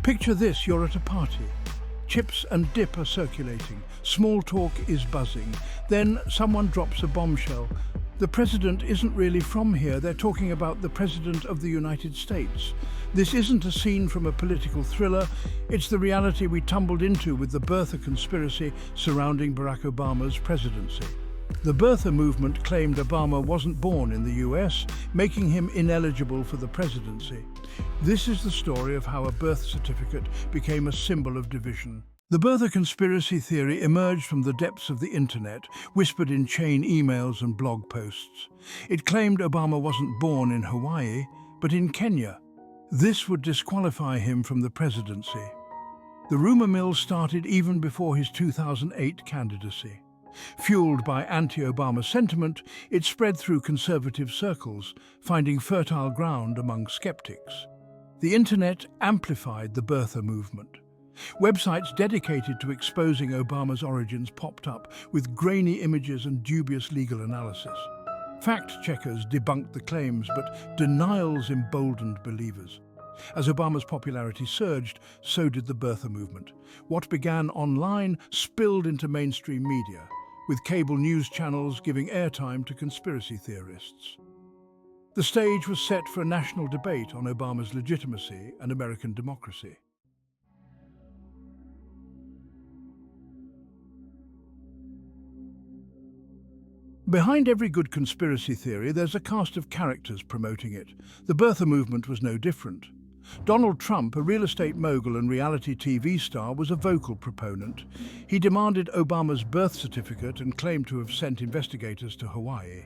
Picture this, you're at a party. Chips and dip are circulating, small talk is buzzing. Then someone drops a bombshell. The president isn't really from here, they're talking about the President of the United States. This isn't a scene from a political thriller, it's the reality we tumbled into with the birther conspiracy surrounding Barack Obama's presidency. The birther movement claimed Obama wasn't born in the US, making him ineligible for the presidency. This is the story of how a birth certificate became a symbol of division. The birther conspiracy theory emerged from the depths of the internet, whispered in chain emails and blog posts. It claimed Obama wasn't born in Hawaii, but in Kenya. This would disqualify him from the presidency. The rumor mill started even before his 2008 candidacy. Fueled by anti-Obama sentiment, it spread through conservative circles, finding fertile ground among skeptics. The internet amplified the birther movement. Websites dedicated to exposing Obama's origins popped up with grainy images and dubious legal analysis. Fact-checkers debunked the claims, but denials emboldened believers. As Obama's popularity surged, so did the birther movement. What began online spilled into mainstream media, with cable news channels giving airtime to conspiracy theorists. The stage was set for a national debate on Obama's legitimacy and American democracy. Behind every good conspiracy theory, there's a cast of characters promoting it. The birther movement was no different. Donald Trump, a real estate mogul and reality TV star, was a vocal proponent. He demanded Obama's birth certificate and claimed to have sent investigators to Hawaii.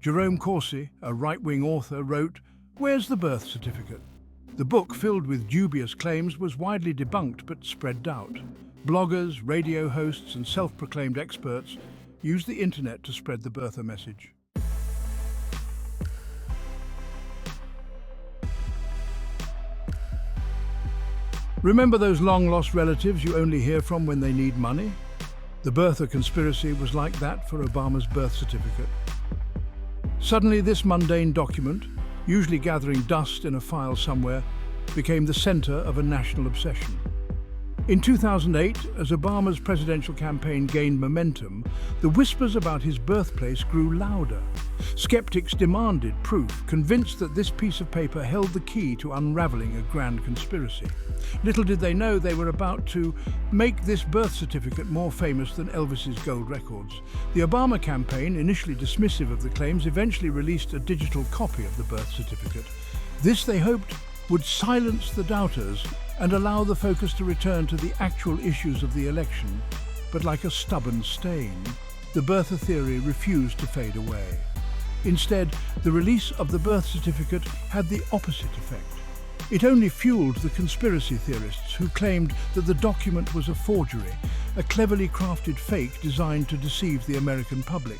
Jerome Corsi, a right-wing author, wrote, "Where's the birth certificate?" The book, filled with dubious claims, was widely debunked but spread doubt. Bloggers, radio hosts, and self-proclaimed experts used the internet to spread the birther message. Remember those long-lost relatives you only hear from when they need money? The birther conspiracy was like that for Obama's birth certificate. Suddenly, this mundane document, usually gathering dust in a file somewhere, became the center of a national obsession. In 2008, as Obama's presidential campaign gained momentum, the whispers about his birthplace grew louder. Skeptics demanded proof, convinced that this piece of paper held the key to unraveling a grand conspiracy. Little did they know they were about to make this birth certificate more famous than Elvis's gold records. The Obama campaign, initially dismissive of the claims, eventually released a digital copy of the birth certificate. This, they hoped, would silence the doubters and allow the focus to return to the actual issues of the election. But like a stubborn stain, the birther theory refused to fade away. Instead, the release of the birth certificate had the opposite effect. It only fueled the conspiracy theorists who claimed that the document was a forgery, a cleverly crafted fake designed to deceive the American public.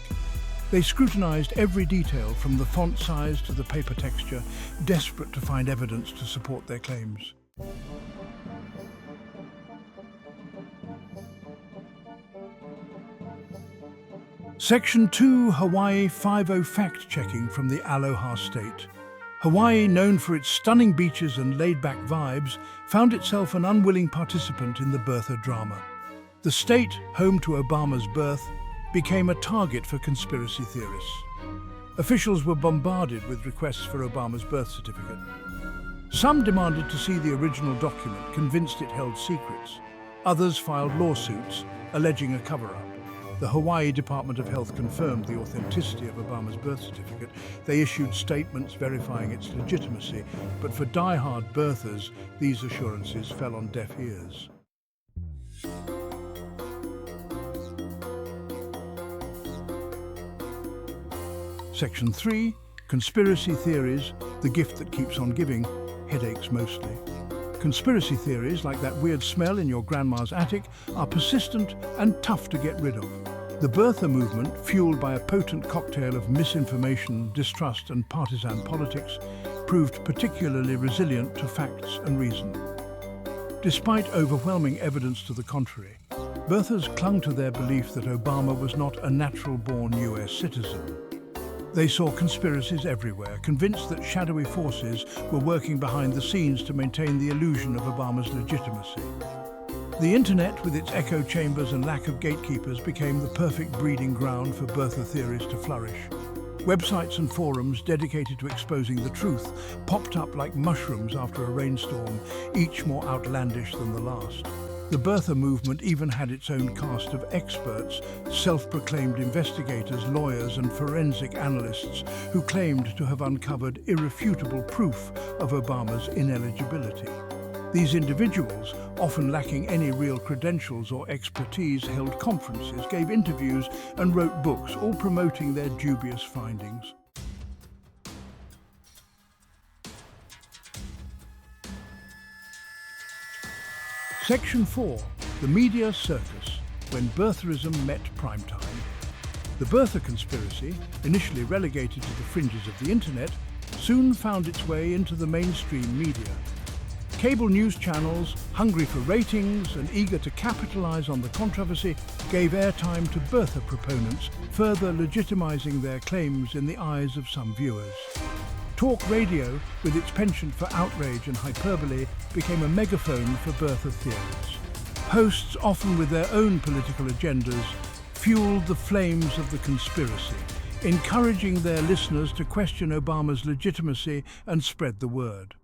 They scrutinized every detail, from the font size to the paper texture, desperate to find evidence to support their claims. Section 2, Hawaii 5-0 fact-checking from the Aloha State. Hawaii, known for its stunning beaches and laid-back vibes, found itself an unwilling participant in the birther drama. The state, home to Obama's birth, became a target for conspiracy theorists. Officials were bombarded with requests for Obama's birth certificate. Some demanded to see the original document, convinced it held secrets. Others filed lawsuits, alleging a cover-up. The Hawaii Department of Health confirmed the authenticity of Obama's birth certificate. They issued statements verifying its legitimacy, but for die-hard birthers, these assurances fell on deaf ears. Section 3, Conspiracy Theories, the gift that keeps on giving, headaches mostly. Conspiracy theories, like that weird smell in your grandma's attic, are persistent and tough to get rid of. The birther movement, fueled by a potent cocktail of misinformation, distrust, and partisan politics, proved particularly resilient to facts and reason. Despite overwhelming evidence to the contrary, birthers clung to their belief that Obama was not a natural-born US citizen. They saw conspiracies everywhere, convinced that shadowy forces were working behind the scenes to maintain the illusion of Obama's legitimacy. The internet, with its echo chambers and lack of gatekeepers, became the perfect breeding ground for birther theories to flourish. Websites and forums dedicated to exposing the truth popped up like mushrooms after a rainstorm, each more outlandish than the last. The birther movement even had its own cast of experts, self-proclaimed investigators, lawyers and forensic analysts who claimed to have uncovered irrefutable proof of Obama's ineligibility. These individuals, often lacking any real credentials or expertise, held conferences, gave interviews and wrote books, all promoting their dubious findings. Section 4. The Media Circus, when birtherism met primetime. The birther conspiracy, initially relegated to the fringes of the internet, soon found its way into the mainstream media. Cable news channels, hungry for ratings and eager to capitalize on the controversy, gave airtime to birther proponents, further legitimizing their claims in the eyes of some viewers. Talk radio, with its penchant for outrage and hyperbole, became a megaphone for birther theories. Hosts, often with their own political agendas, fueled the flames of the conspiracy, encouraging their listeners to question Obama's legitimacy and spread the word.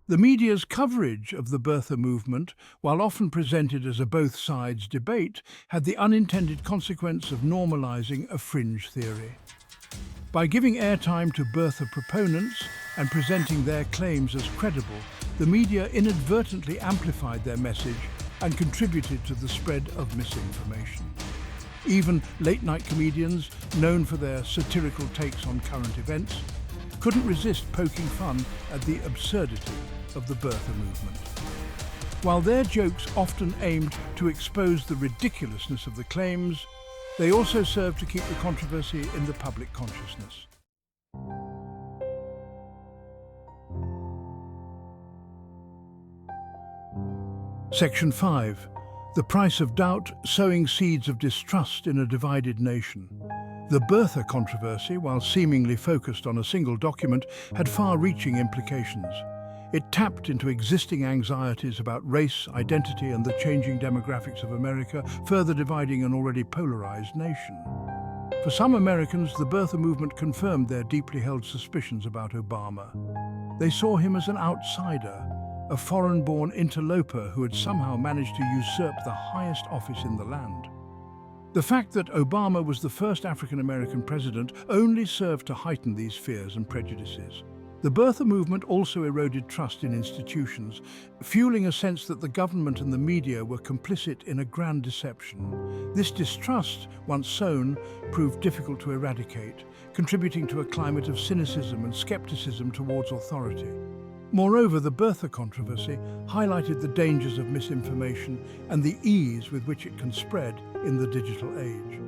The media's coverage of the birther movement, while often presented as a both sides debate, had the unintended consequence of normalizing a fringe theory. By giving airtime to birther proponents and presenting their claims as credible, the media inadvertently amplified their message and contributed to the spread of misinformation. Even late-night comedians, known for their satirical takes on current events, couldn't resist poking fun at the absurdity of the birther movement. While their jokes often aimed to expose the ridiculousness of the claims, they also served to keep the controversy in the public consciousness. Section 5. The Price of Doubt, Sowing Seeds of Distrust in a Divided Nation. The birther controversy, while seemingly focused on a single document, had far-reaching implications. It tapped into existing anxieties about race, identity, and the changing demographics of America, further dividing an already polarized nation. For some Americans, the birther movement confirmed their deeply held suspicions about Obama. They saw him as an outsider, a foreign-born interloper who had somehow managed to usurp the highest office in the land. The fact that Obama was the first African-American president only served to heighten these fears and prejudices. The birther movement also eroded trust in institutions, fueling a sense that the government and the media were complicit in a grand deception. This distrust, once sown, proved difficult to eradicate, contributing to a climate of cynicism and skepticism towards authority. Moreover, the birther controversy highlighted the dangers of misinformation and the ease with which it can spread in the digital age.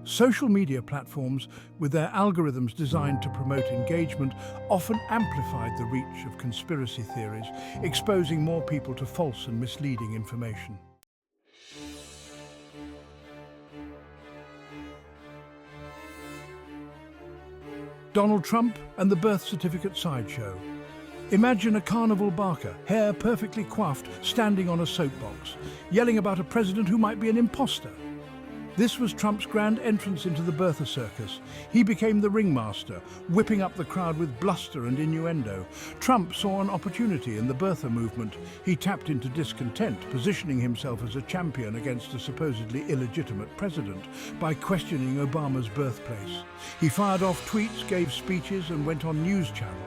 Social media platforms, with their algorithms designed to promote engagement, often amplified the reach of conspiracy theories, exposing more people to false and misleading information. Donald Trump and the birth certificate sideshow. Imagine a carnival barker, hair perfectly coiffed, standing on a soapbox, yelling about a president who might be an imposter. This was Trump's grand entrance into the birther circus. He became the ringmaster, whipping up the crowd with bluster and innuendo. Trump saw an opportunity in the birther movement. He tapped into discontent, positioning himself as a champion against a supposedly illegitimate president by questioning Obama's birthplace. He fired off tweets, gave speeches, and went on news channels.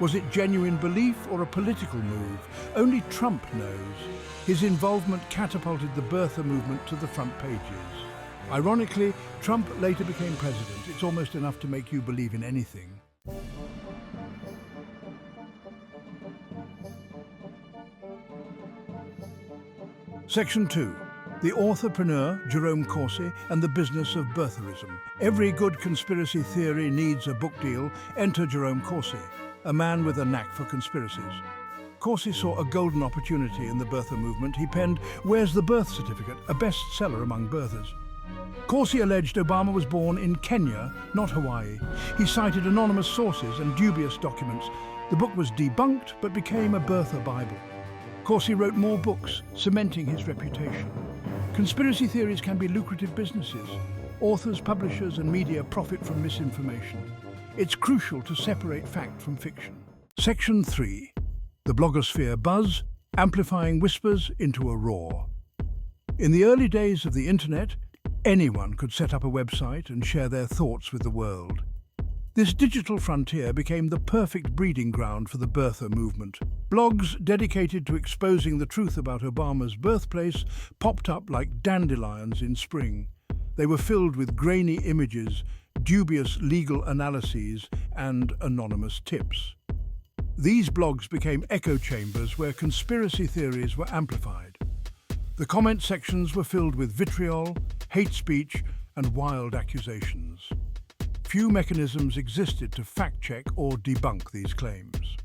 Was it genuine belief or a political move? Only Trump knows. His involvement catapulted the birther movement to the front pages. Ironically, Trump later became president. It's almost enough to make you believe in anything. Section 2. The authorpreneur, Jerome Corsi, and the business of birtherism. Every good conspiracy theory needs a book deal. Enter Jerome Corsi, a man with a knack for conspiracies. Corsi saw a golden opportunity in the birther movement. He penned Where's the Birth Certificate?, a bestseller among birthers. Corsi alleged Obama was born in Kenya, not Hawaii. He cited anonymous sources and dubious documents. The book was debunked but became a birther Bible. Corsi wrote more books, cementing his reputation. Conspiracy theories can be lucrative businesses. Authors, publishers and media profit from misinformation. It's crucial to separate fact from fiction. Section 3. The blogosphere buzz, amplifying whispers into a roar. In the early days of the internet, anyone could set up a website and share their thoughts with the world. This digital frontier became the perfect breeding ground for the birther movement. Blogs dedicated to exposing the truth about Obama's birthplace popped up like dandelions in spring. They were filled with grainy images, dubious legal analyses, and anonymous tips. These blogs became echo chambers where conspiracy theories were amplified. The comment sections were filled with vitriol, hate speech, and wild accusations. Few mechanisms existed to fact-check or debunk these claims.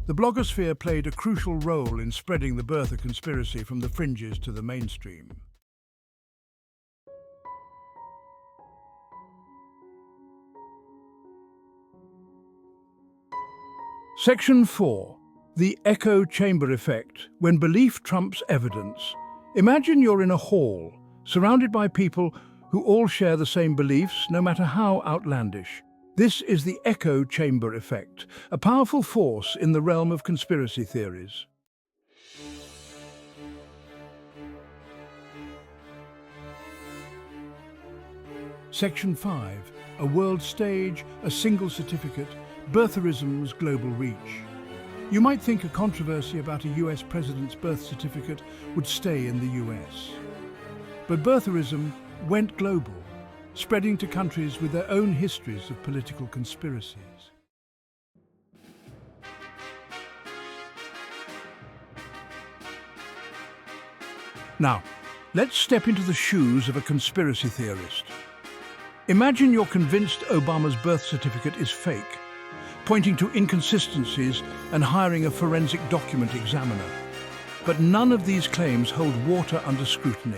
The blogosphere played a crucial role in spreading the birther conspiracy from the fringes to the mainstream. Section 4. The echo chamber effect, when belief trumps evidence. Imagine you're in a hall, surrounded by people who all share the same beliefs, no matter how outlandish. This is the echo chamber effect, a powerful force in the realm of conspiracy theories. Section 5. A world stage, a single certificate, birtherism's global reach. You might think a controversy about a US president's birth certificate would stay in the US. But birtherism went global, spreading to countries with their own histories of political conspiracies. Now, let's step into the shoes of a conspiracy theorist. Imagine you're convinced Obama's birth certificate is fake, pointing to inconsistencies and hiring a forensic document examiner. But none of these claims hold water under scrutiny.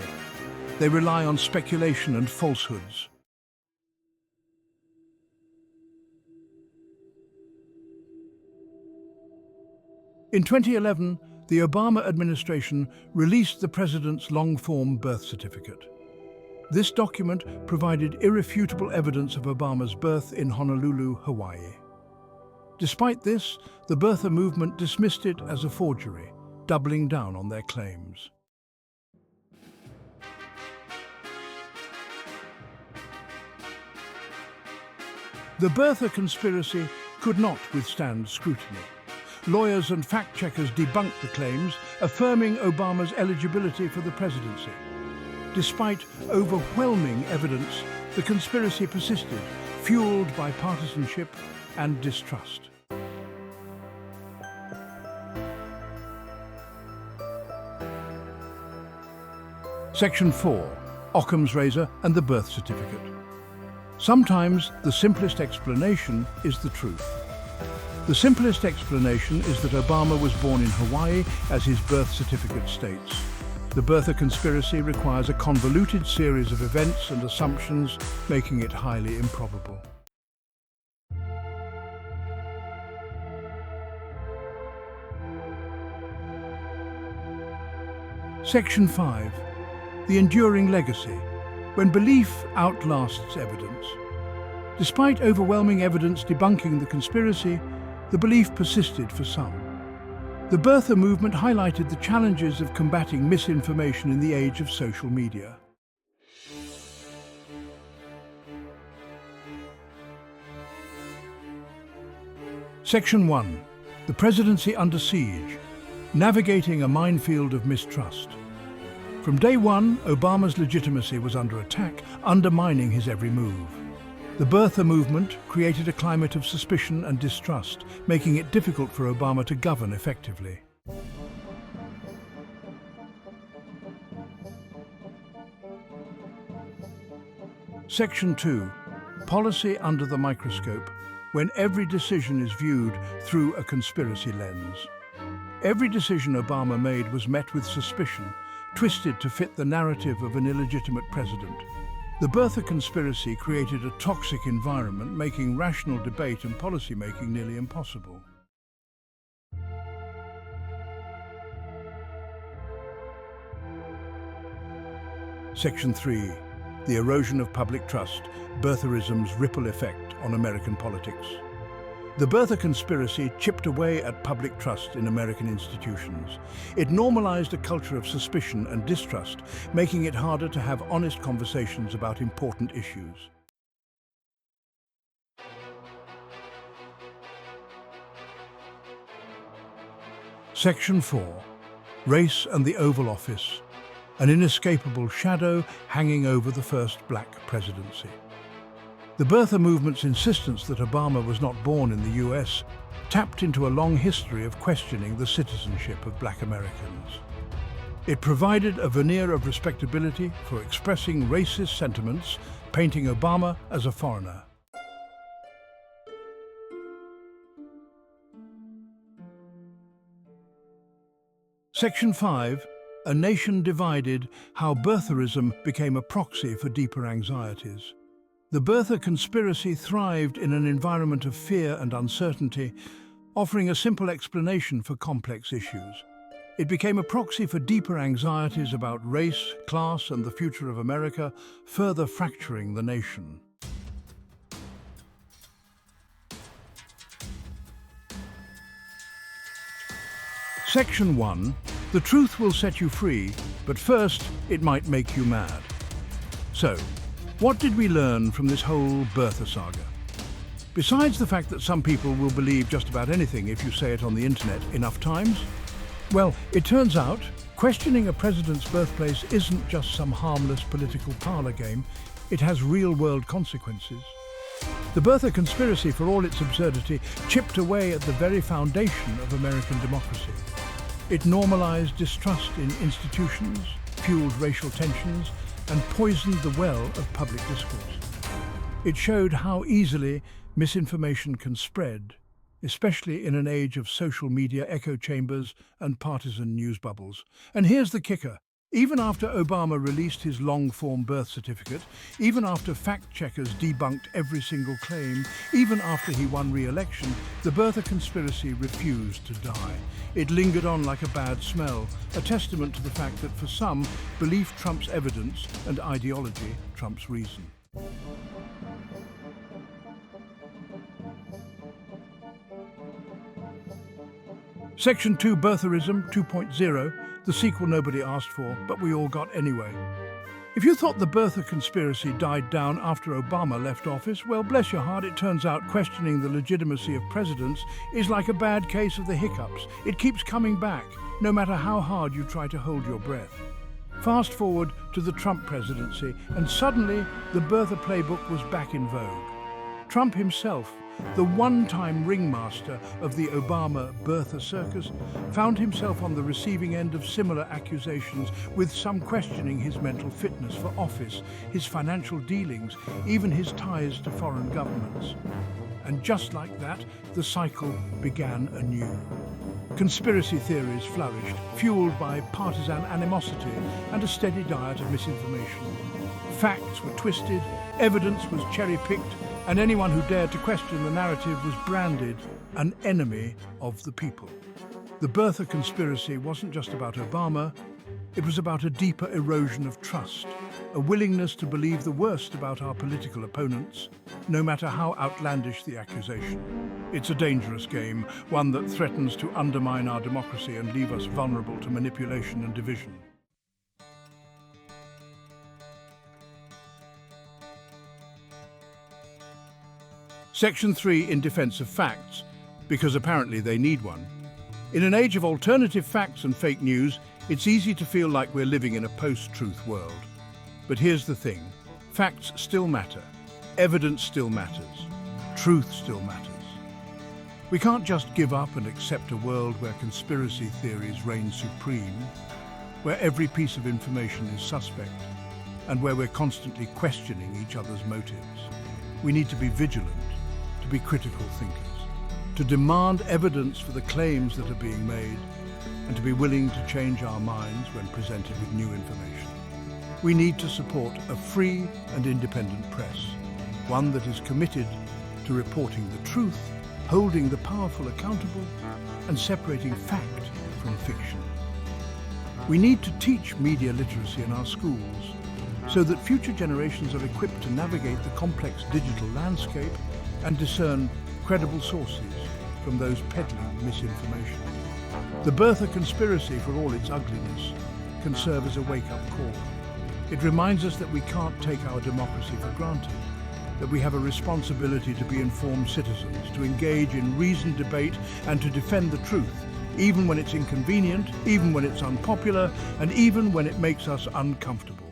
They rely on speculation and falsehoods. In 2011, the Obama administration released the president's long-form birth certificate. This document provided irrefutable evidence of Obama's birth in Honolulu, Hawaii. Despite this, the birther movement dismissed it as a forgery, doubling down on their claims. The birther conspiracy could not withstand scrutiny. Lawyers and fact-checkers debunked the claims, affirming Obama's eligibility for the presidency. Despite overwhelming evidence, the conspiracy persisted, fueled by partisanship and distrust. Section 4. Occam's razor and the birth certificate. Sometimes the simplest explanation is the truth. The simplest explanation is that Obama was born in Hawaii, as his birth certificate states. The birther conspiracy requires a convoluted series of events and assumptions, making it highly improbable. Section 5. The enduring legacy, when belief outlasts evidence. Despite overwhelming evidence debunking the conspiracy, the belief persisted for some. The birther movement highlighted the challenges of combating misinformation in the age of social media. Section 1. The presidency under siege, navigating a minefield of mistrust. From day one, Obama's legitimacy was under attack, undermining his every move. The birther movement created a climate of suspicion and distrust, making it difficult for Obama to govern effectively. Section 2. Policy under the microscope, when every decision is viewed through a conspiracy lens. Every decision Obama made was met with suspicion, twisted to fit the narrative of an illegitimate president. The birther conspiracy created a toxic environment, making rational debate and policy-making nearly impossible. Section 3. The erosion of public trust, birtherism's ripple effect on American politics. The birther conspiracy chipped away at public trust in American institutions. It normalized a culture of suspicion and distrust, making it harder to have honest conversations about important issues. Section 4. Race and the Oval Office. An inescapable shadow hanging over the first black presidency. The birther movement's insistence that Obama was not born in the US tapped into a long history of questioning the citizenship of black Americans. It provided a veneer of respectability for expressing racist sentiments, painting Obama as a foreigner. Section 5. A nation divided, how birtherism became a proxy for deeper anxieties. The birther conspiracy thrived in an environment of fear and uncertainty, offering a simple explanation for complex issues. It became a proxy for deeper anxieties about race, class, and the future of America, further fracturing the nation. Section 1. The truth will set you free, but first, it might make you mad. So, what did we learn from this whole birther saga? Besides the fact that some people will believe just about anything if you say it on the internet enough times, well, it turns out questioning a president's birthplace isn't just some harmless political parlor game, it has real-world consequences. The birther conspiracy, for all its absurdity, chipped away at the very foundation of American democracy. It normalized distrust in institutions, fueled racial tensions, and poisoned the well of public discourse. It showed how easily misinformation can spread, especially in an age of social media echo chambers and partisan news bubbles. And here's the kicker. Even after Obama released his long-form birth certificate, even after fact-checkers debunked every single claim, even after he won re-election, the birther conspiracy refused to die. It lingered on like a bad smell, a testament to the fact that for some, belief trumps evidence and ideology trumps reason. Section 2, Birtherism 2.0, the sequel nobody asked for, but we all got anyway. If you thought the birther conspiracy died down after Obama left office, well, bless your heart, it turns out questioning the legitimacy of presidents is like a bad case of the hiccups. It keeps coming back, no matter how hard you try to hold your breath. Fast forward to the Trump presidency, and suddenly the birther playbook was back in vogue. Trump himself, the one-time ringmaster of the Obama birther circus, found himself on the receiving end of similar accusations, with some questioning his mental fitness for office, his financial dealings, even his ties to foreign governments. And just like that, the cycle began anew. Conspiracy theories flourished, fueled by partisan animosity and a steady diet of misinformation. Facts were twisted, evidence was cherry-picked, and anyone who dared to question the narrative was branded an enemy of the people. The birther conspiracy wasn't just about Obama, it was about a deeper erosion of trust, a willingness to believe the worst about our political opponents, no matter how outlandish the accusation. It's a dangerous game, one that threatens to undermine our democracy and leave us vulnerable to manipulation and division. Section 3, in defense of facts, because apparently they need one. In an age of alternative facts and fake news, it's easy to feel like we're living in a post-truth world. But here's the thing, facts still matter, evidence still matters, truth still matters. We can't just give up and accept a world where conspiracy theories reign supreme, where every piece of information is suspect, and where we're constantly questioning each other's motives. We need to be vigilant, to be critical thinkers, to demand evidence for the claims that are being made, and to be willing to change our minds when presented with new information. We need to support a free and independent press, one that is committed to reporting the truth, holding the powerful accountable, and separating fact from fiction. We need to teach media literacy in our schools so that future generations are equipped to navigate the complex digital landscape and discern credible sources from those peddling misinformation. The Birther conspiracy, for all its ugliness, can serve as a wake-up call. It reminds us that we can't take our democracy for granted, that we have a responsibility to be informed citizens, to engage in reasoned debate and to defend the truth, even when it's inconvenient, even when it's unpopular, and even when it makes us uncomfortable.